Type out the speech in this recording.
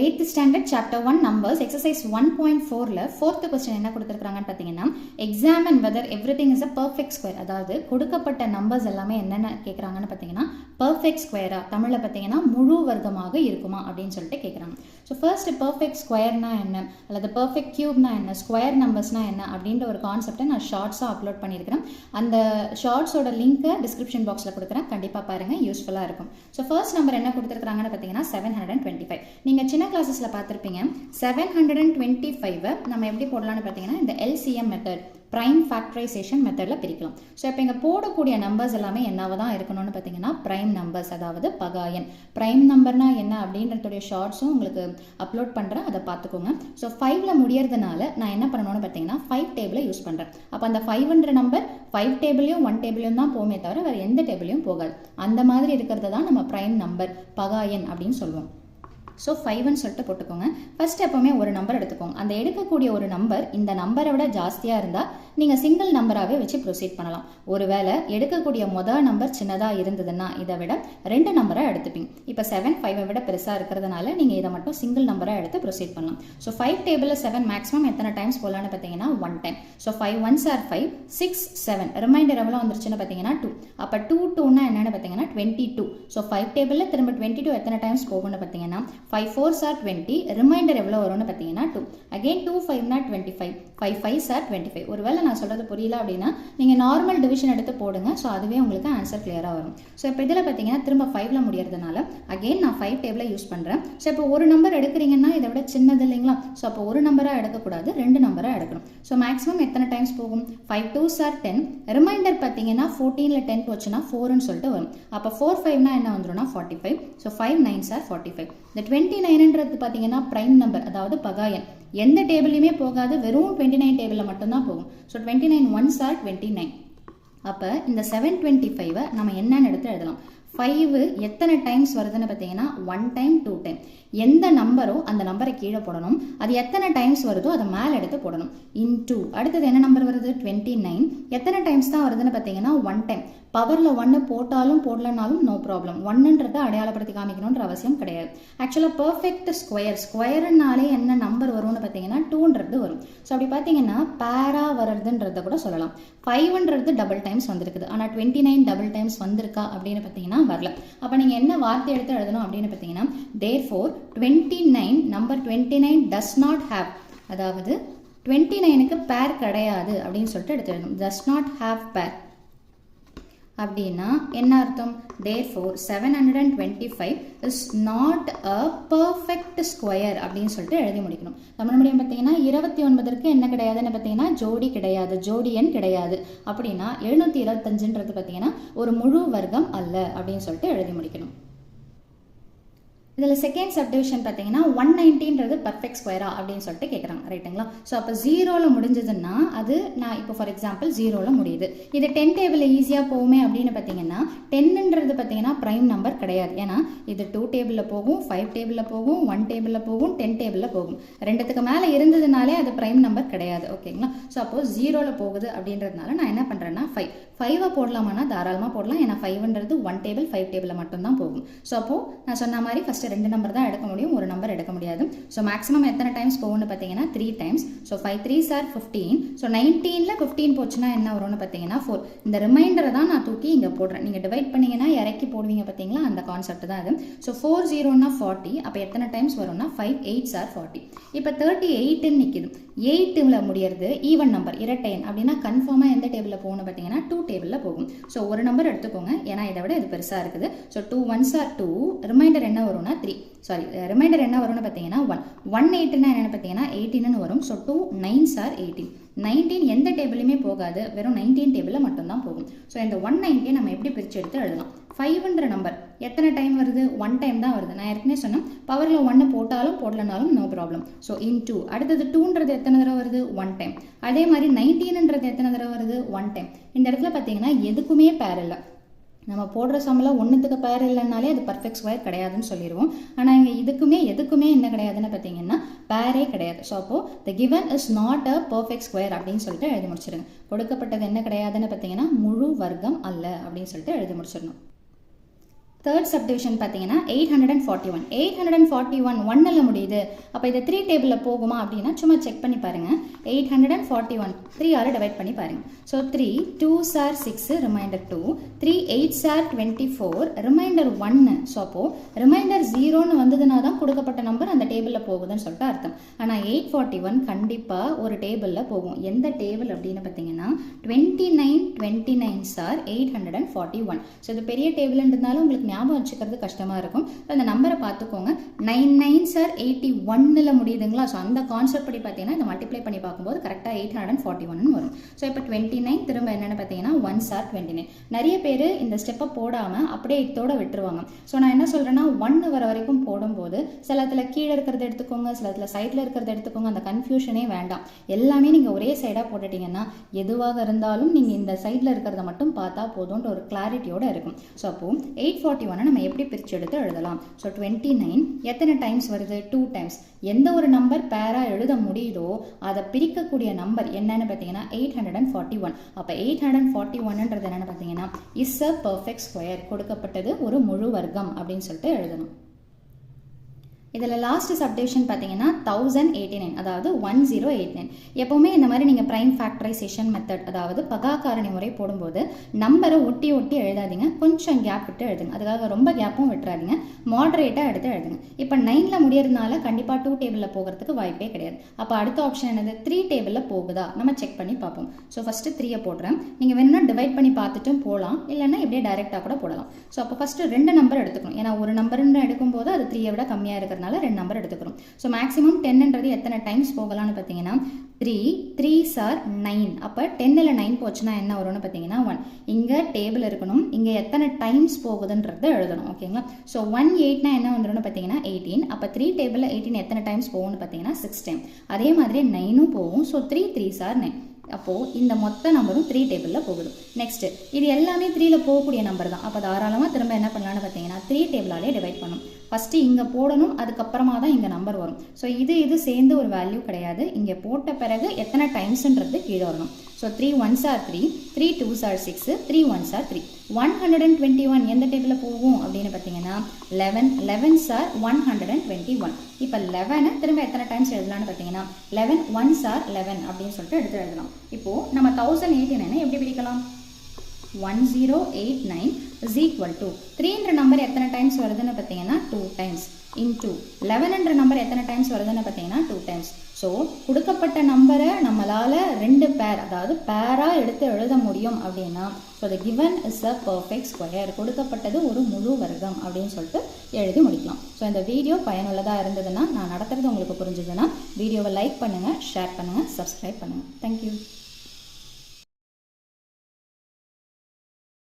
8th standard chapter 1 numbers exercise 1.4ல 4th question என்ன கொடுத்திருக்காங்கன்னு பாத்தீங்கன்னா examine whether everything is a perfect square. அதாவது கொடுக்கப்பட்ட numbers எல்லாமே என்னென்ன கேக்குறாங்கன்னு பாத்தீங்கன்னா perfect square தமிழ்ல பாத்தீங்கன்னா முழு வர்க்கமாக இருக்குமா அப்படினு சொல்லிட்டு கேக்குறாங்க. So first perfect square னா என்ன அல்லது perfect cube னா என்ன square numbers னா என்ன அப்படிங்கற ஒரு கான்செப்டை நான் ஷார்ட்ஸா அப்லோட் பண்ணியிருக்கேன். அந்த ஷார்ட்ஸோட லிங்க் டிஸ்கிரிப்ஷன் பாக்ஸ்ல கொடுக்கிறேன். கண்டிப்பா பாருங்க யூஸ்ஃபுல்லா இருக்கும். So first நம்பர் என்ன கொடுத்திருக்காங்கன்னு பாத்தீங்கன்னா 725. நீங்க கிளாसेसல பார்த்திருப்பீங்க 725 நம்ம எப்படி போடலாம்னு பாத்தீங்கன்னா இந்த LCM மெத்தட் prime factorization மெத்தட்ல பிரிக்கலாம். சோ இப்போ இங்க போடக்கூடிய நம்பர்ஸ் எல்லாமே என்னவா தான் இருக்கணும்னு பாத்தீங்கன்னா prime numbers அதாவது பகாயன். prime numberனா என்ன அப்படின்றதோட ஷார்ட்ஸும் உங்களுக்கு அப்லோட் பண்றேன், அதை பார்த்துக்கோங்க. சோ 5ல முடியறதுனால நான் என்ன பண்ணணும்னு பாத்தீங்கன்னா 5 டேபிளை யூஸ் பண்றேன். அப்ப அந்த 500 நம்பர் 5 டேபிளையும் 1 டேபிளையும் தான் போமே தவிர வேற எந்த டேபிளையும் போகாது. அந்த மாதிரி இருக்கிறது தான் நம்ம prime number பகாயன் அப்படின்னு சொல்லுவோம். ஸோ 5ன்னு சொல்லிட்டு போட்டுக்கோங்க. ஃபர்ஸ்ட் எப்பவுமே ஒரு நம்பர் எடுத்துக்கோங்க. அந்த எடுக்கக்கூடிய ஒரு நம்பர் இந்த நம்பரை விட ஜாஸ்தியாக இருந்தால் நீங்கள் சிங்கிள் நம்பராகவே வச்சு ப்ரொசீட் பண்ணலாம். ஒருவேளை எடுக்கக்கூடிய முதல் நம்பர் சின்னதாக இருந்ததுன்னா இதை விட 2 நம்பராக எடுத்துப்பீங்க. இப்போ 7 5 விட பெருசாக இருக்கிறதுனால நீங்கள் இதை மட்டும் சிங்கிள் நம்பராக எடுத்து ப்ரொசீட் பண்ணலாம். ஸோ 5 டேபிளில் 7 மேக்ஸிமம் எத்தனை டைம்ஸ் போகலான்னு பார்த்தீங்கன்னா 1 time. So 5 1s are 5 6 7 reminder எவ்வளோ வந்துருச்சுன்னு பார்த்தீங்கன்னா 2. அப்போ 2 2னா என்னன்னு பார்த்தீங்கன்னா 22. ஸோ 5 டேபிளில் திரும்ப 22 எத்தனை டைம்ஸ் போகும்னு பார்த்தீங்கன்னா 5 4s are 20 ரிமைண்டர் எவ்வளோ வரும்னு பார்த்தீங்கன்னா 2. Again 2 5னா 25 5 5s are 25. ஒருவேளை நான் சொல்றது புரியல அப்படின்னா நீங்க நார்மல் டிவிஷன் எடுத்து போடுங்க. ஸோ அதுவே உங்களுக்கு ஆன்சர் கிளியராக வரும். ஸோ இப்போ இதில் பார்த்தீங்கன்னா திரும்ப 5ல முடியறதுனால அகைன் நான் 5 டேபிளை யூஸ் பண்ணுறேன். ஸோ இப்போ ஒரு நம்பர் எடுக்கிறீங்கன்னா இதை விட சின்னது இல்லைங்களா? ஸோ அப்போ ஒரு நம்பராக எடுக்கக்கூடாது, 2 நம்பராக எடுக்கணும். ஸோ மேக்ஸிமம் எத்தனை டைம்ஸ் போகும்? 5 2s are 10 ரிமைண்டர் பார்த்தீங்கன்னா 14ல 10 போச்சுன்னா 4ன்னு சொல்லிட்டு வரும். அப்போ 4 5னா என்ன வந்துடும்னா 45. So 5 9s are 45. இந்த 29ன்றது பார்த்தீங்கன்னா பிரைம் நம்பர் அதாவது பகாயன். எந்த டேபிளையுமே போகாது, வெறும் 29 டேபிளில் மட்டும்தான் போகும். So 29 1s are 29. அப்போ இந்த 725 நம்ம என்னன்னு எடுத்து எழுதலாம். 5 எத்தனை டைம்ஸ் வருதுன்னு பார்த்தீங்கன்னா 1 டைம் 2 டைம். எந்த நம்பரோ அந்த நம்பரை கீழே போடணும். அது எத்தனை டைம்ஸ் வருதோ அதை மேலே எடுத்து போடணும். இன்டூ அடுத்தது என்ன நம்பர் வருது 29. எத்தனை டைம்ஸ் தான் வருதுன்னு பார்த்தீங்கன்னா 1 டைம். பவரில் 1 போட்டாலும் போடலனாலும் நோ ப்ராப்ளம். 1ன்றதை அடையாளப்படுத்தி காமிக்கணுன்ற அவசியம் கிடையாது. ஆக்சுவலாக பர்ஃபெக்ட் ஸ்கொயர்னாலே என்ன நம்பர் வரும்னு பார்த்தீங்கன்னா 2ன்றது வரும். ஸோ அப்படி பார்த்தீங்கன்னா பேரா வர்றதுன்றத கூட சொல்லலாம். 5ன்றது டபுள் டைம்ஸ் வந்திருக்குது, ஆனால் 29 டபுள் டைம்ஸ் வந்திருக்கா அப்படின்னு பார்த்தீங்கன்னா வரல. அப்போ நீங்கள் என்ன வார்த்தை எடுத்து எழுதணும் அப்படின்னு பார்த்தீங்கன்னா therefore 29 number 29 does not have, அதாவது 29க்கு பேர் கிடையாது அப்படின்னு சொல்லிட்டு எடுத்து எழுதணும். does not have pair அப்படின்னா என்ன அர்த்தம்? therefore 725 is not a perfect square அப்படின்னு சொல்லிட்டு எழுதி முடிக்கணும். தமிழ் மீடியம் பார்த்தீங்கன்னா 29க்கு என்ன கிடையாதுன்னு பார்த்தீங்கன்னா ஜோடி கிடையாது, ஜோடி எண் கிடையாது. அப்படின்னா 725ன்றது பார்த்தீங்கன்னா ஒரு முழு வர்க்கம் அல்ல அப்படின்னு சொல்லிட்டு எழுதி முடிக்கணும். இதில் செகண்ட் சப்டிவிஷன் பார்த்தீங்கன்னா 190ன்றது பர்ஃபெக்ட் ஸ்கொயரா அப்படின்னு சொல்லிட்டு கேட்குறாங்க, ரைட்டுங்களா? ஸோ அப்போ 0ல முடிஞ்சதுன்னா அது நான் இப்போ ஃபார் எக்ஸாம்பிள் 0ல முடியுது. இது 10 டேபிளில் ஈஸியாக போகுமே அப்படின்னு பார்த்தீங்கன்னா 10ன்றது பார்த்தீங்கன்னா ப்ரைம் நம்பர் கிடையாது. ஏன்னா இது 2 டேபிளில் போகும், 5 டேபிளில் போகும், 1 டேபிளில் போகும், 10 டேபிளில் போகும். 2த்துக்கு மேலே இருந்ததுனாலே அது ப்ரைம் நம்பர் கிடையாது, ஓகேங்களா? ஸோ அப்போ 0ல போகுது அப்படின்றதுனால நான் என்ன பண்ணுறேன்னா 5 போடலாமான்னா தாராளமாக போடலாம். ஏன்னா 5ன்றது 1 டேபிள் 5 டேபிளில் மட்டும்தான் போகும். ஸோ அப்போ நான் சொன்ன மாதிரி ஃபர்ஸ்ட் 2 நம்பர் தான் எடுக்க முடியும், ஒரு நம்பர் எடுக்க முடியாது. ஸோ மேக்ஸிமம் எத்தனை டைம்ஸ் போகும்னு பார்த்தீங்கன்னா 3 times. So 5 3s are 15. So 19ல 15 போச்சுன்னா என்ன வரும்னு பார்த்தீங்கன்னா 4. இந்த ரிமைண்டரை தான் நான் தூக்கி இங்கே போடுறேன். நீங்கள் டிவைட் பண்ணீங்கன்னா இறக்கி போடுவீங்க பார்த்தீங்களா, அந்த கான்செப்ட் தான் அது. ஸோ 4 0னா 40. அப்போ எத்தனை டைம்ஸ் வரும்னா 5 8s are 40. இப்போ 38ன்னு நிற்கிது. 8ல முடியறது ஈவன் நம்பர் இரட்டை எண் அப்படின்னா கன்ஃபார்மாக எந்த டேபிளில் போகணும்னு பார்த்தீங்கன்னா 2 டேபிளில் போகும். ஸோ ஒரு நம்பர் எடுத்துக்கோங்க, ஏன்னா இதை விட இது பெருசாக இருக்குது. So 2 1s are 2. ரிமைண்டர் என்ன வரும்னா 3. ரிமைண்டர் என்ன வரும்னு பார்த்தீங்கன்னா 1 18னா என்னன்னு பார்த்தீங்கன்னா 18ன்னு வரும். So 2 9s are 18. 19 எந்த டேபிளுமே போகாது, வெறும் 19 டேபிளில் மட்டும்தான் போகும். ஸோ இந்த 190 நம்ம எப்படி பிரித்து எடுத்து எழுதலாம்? 5ன்ற நம்பர் எத்தனை டைம் வருது? 1 டைம் தான் வருது. நான் ஏற்கனவே சொன்னேன் பவரில் 1 போட்டாலும் போடலனாலும் நோ ப்ராப்ளம். ஸோ இன்டூ அடுத்தது 2ன்றது எத்தனை தடவை வருது? 1 டைம். அதே மாதிரி 19ன்றது எத்தனை தடவை வருது? 1 டைம். இந்த இடத்துல பார்த்தீங்கன்னா எதுக்குமே பேர் இல்லை. நம்ம போடுற சம்பளம் 1த்துக்கு பேர் இல்லைனாலே அது பர்ஃபெக்ட் ஸ்கொயர் கிடையாதுன்னு சொல்லிடுவோம். ஆனால் இங்கே எதுக்குமே என்ன கிடையாதுன்னு பார்த்தீங்கன்னா பேரே கிடையாது. ஸோ அப்போ the given is not a perfect square அப்படின்னு சொல்லிட்டு எழுதி முடிச்சிருங்க. கொடுக்கப்பட்டது என்ன கிடையாதுன்னு பார்த்தீங்கன்னா முழு வர்க்கம் அல்ல அப்படின்னு சொல்லிட்டு எழுதி முடிச்சிடணும். தேர்ட் சப்டிவிஷன் பார்த்தீங்கன்னா 841 841 ஒன்னில் முடியுது. அப்போ இதை 3 டேபிளில் போகுமா அப்படின்னா சும்மா செக் பண்ணி பாருங்கள். 841 3ஆல் டிவைட் பண்ணி பாருங்கள். So 3 2s are 6 remainder 2 3 8s are 24 remainder 1. So அப்போது ரிமைண்டர் 0ன்னு வந்ததுனா தான் கொடுக்கப்பட்ட நம்பர் அந்த டேபிளில் போகுதுன்னு சொல்லிட்டு அர்த்தம். ஆனால் 841 கண்டிப்பாக ஒரு டேபிளில் போகும். எந்த டேபிள் அப்படின்னு பார்த்தீங்கன்னா 29s are 841. ஸோ இது பெரிய டேபிள்ன்றதுனால உங்களுக்கு ஞாபகம் வச்சுக்கிறது கஷ்டமாக இருக்கும். அந்த நம்பரை பார்த்துக்கோங்க. 99s are 81ல் முடியுதுங்களா? ஸோ அந்த கான்செப்ட் படி பார்த்தீங்கன்னா இந்த மல்டிப்ளை பண்ணி பார்க்கும்போது கரெக்டாக 841 வரும். ஸோ இப்போ 29 திரும்ப என்னென்னு பார்த்தீங்கன்னா 1s are 29. நிறைய பேர் இந்த ஸ்டெப்பை போடாமல் அப்படியே இதோட விட்டுருவாங்க. ஸோ நான் என்ன சொல்கிறேன்னா 1 வர வரைக்கும் போடும்போது சிலத்தில் கீழே இருக்கிறத எடுத்துக்கோங்க, சிலத்தில் சைடில் இருக்கிறத எடுத்துக்கோங்க. அந்த கன்ஃபியூஷனே வேண்டாம். எல்லாமே நீங்கள் ஒரே சைடாக போட்டுட்டிங்கன்னா எதுவாக இருந்தாலும் நீங்கள் இந்த சைடில் இருக்கிறத மட்டும் பார்த்தா போதும்ன்ற ஒரு கிளாரிட்டியோடு இருக்கும். ஸோ அப்போது 841 நம்ம எப்படி பிரித்து எடுத்து எழுதலாம்? ஸோ 29 எத்தனை டைம்ஸ் வருது? 2 டைம்ஸ். எந்த ஒரு நம்பர் பேராக எழுத முடியுதோ அதை பிரிக்கக்கூடிய நம்பர் என்னன்னு பார்த்தீங்கன்னா 841. அப்போ 841ன்றது என்னென்னு பார்த்தீங்கன்னா இஸ் அ பர்ஃபெக்ட் ஸ்கொயர். கொடுக்கப்பட்டது ஒரு முழு வர்க்கம் அப்படின்னு சொல்லிட்டு எழுதணும். இதில் லாஸ்ட் சப்டிவிஷன் பார்த்தீங்கன்னா 1089, அதாவது 1089. எப்போவுமே இந்த மாதிரி நீங்கள் ப்ரைம் ஃபேக்டரைசேஷன் மெத்தட், அதாவது பகாக்காரணி முறை போடும்போது நம்பரை ஒட்டி ஒட்டி எழுதாதீங்க, கொஞ்சம் கேப் விட்டு எழுதுங்க. அதுக்காக ரொம்ப கேப்பும் விட்டுறாதீங்க, மாடரேட்டாக எடுத்து எழுதுங்க. இப்போ 9ல் முடியறதுனால கண்டிப்பாக 2 டேபிளில் போகிறதுக்கு வாய்ப்பே கிடையாது. அப்போ அடுத்த ஆப்ஷன் என்னது? 3 டேபிளில் போகுதா நம்ம செக் பண்ணி பார்ப்போம். ஸோ ஃபஸ்ட்டு 3 போடுறேன். நீங்கள் வேணும்னா டிவைட் பண்ணி பார்த்துட்டும் போகலாம், இல்லைன்னா இப்படியே டைரெக்டாக கூட போடலாம். ஸோ அப்போ ஃபஸ்ட்டு 2 நம்பர் எடுத்துக்கணும். ஏன்னா ஒரு நம்பர்னு எடுக்கும்போது அது 3 விட கம்மியாக இருக்கிறது 2 நம்பர் எடுத்துக்கிறோம். ஸோ மேக்ஸிமம் 10ன்றது எத்தனை டைம்ஸ் போகலாம்னு பார்த்தீங்கன்னா 3 3s are 9. அப்போ 10ல் 9 போச்சுன்னா என்ன வரும்னு பார்த்தீங்கன்னா 1. இங்கே டேபிள் இருக்கணும், இங்கே எத்தனை டைம்ஸ் போகுதுன்றதை எழுதணும். ஓகேங்களா? ஸோ 18னா என்ன வந்துடும்னு பார்த்தீங்கன்னா 18. அப்போ 3 டேபிளில் 18 எத்தனை டைம்ஸ் போகும்னு பார்த்தீங்கன்னா 6 டைம். அதே மாதிரி 9ம் போகும். So 3 3s are 9. அப்போது இந்த மொத்த நம்பரும் 3 டேபிளில் போகுது. நெக்ஸ்ட்டு இது எல்லாமே 3ல் போகக்கூடிய நம்பர் தான். அப்போ தாராளமாக திரும்ப என்ன பண்ணலான்னு பார்த்தீங்கன்னா 3 டேபிளாலே டிவைட் பண்ணும். ஃபஸ்ட்டு இங்கே போடணும், அதுக்கப்புறமா தான் இங்கே நம்பர் வரும். ஸோ இது சேர்ந்து ஒரு வேல்யூ கிடையாது. இங்கே போட்ட பிறகு எத்தனை டைம்ஸ்ன்றது கீழே வரணும். So 3 1s are 3 3 2s are 6 3 1s are 3. 121 எந்த டேபிளில் போகும் அப்படின்னு பார்த்தீங்கன்னா 11 11s are 121. இப்போ 11 திரும்ப எத்தனை டைம்ஸ் எழுதலான்னு பார்த்தீங்கன்னா 11 1s are 11 அப்படின்னு சொல்லிட்டு எடுத்து எழுதலாம். இப்போது நம்ம 1089 எப்படி பிரிக்கலாம்? 1089 is equal to 3ன்ற நம்பர் எத்தனை டைம்ஸ் வருதுன்னு பார்த்தீங்கன்னா 2 டைம்ஸ் இன்டூ 11ன்ற நம்பர் எத்தனை டைம்ஸ் வருதுன்னு பார்த்தீங்கன்னா 2 டைம்ஸ். ஸோ கொடுக்கப்பட்ட நம்பரை நம்மளால் 2 பேர், அதாவது பேராக எடுத்து எழுத முடியும் அப்படின்னா so the given is a perfect square. கொடுக்கப்பட்டது ஒரு முழு வர்க்கம் அப்படின்னு சொல்லிட்டு எழுதி முடிக்கலாம். ஸோ இந்த வீடியோ பயனுள்ளதாக இருந்ததுன்னா, நான் நடத்துறது உங்களுக்கு புரிஞ்சுதுன்னா வீடியோவை லைக் பண்ணுங்கள், ஷேர் பண்ணுங்கள், சப்ஸ்கிரைப் பண்ணுங்கள். தேங்க்யூ.